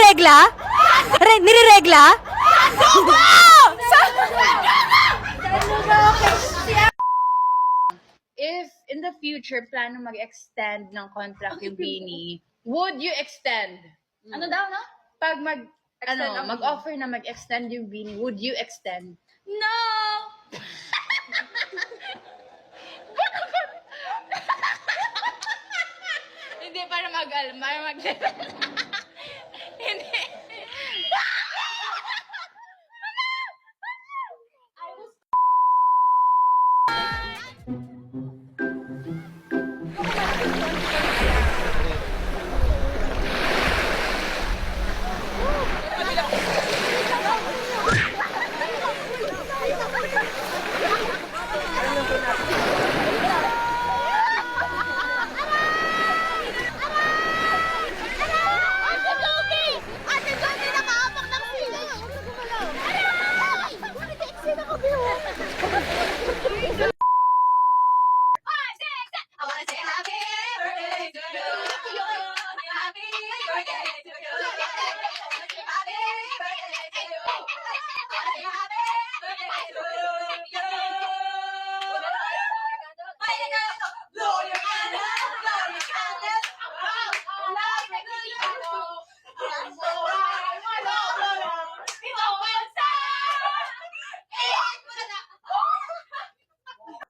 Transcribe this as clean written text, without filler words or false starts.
Nireregla? Nireregla? If in the future plano mag-extend ng contract yung Bini, would you extend? Ano daw, no? Pag Extend ang mag-offer na mag-extend yung Bini, would you extend? No! Hindi, para Hindi.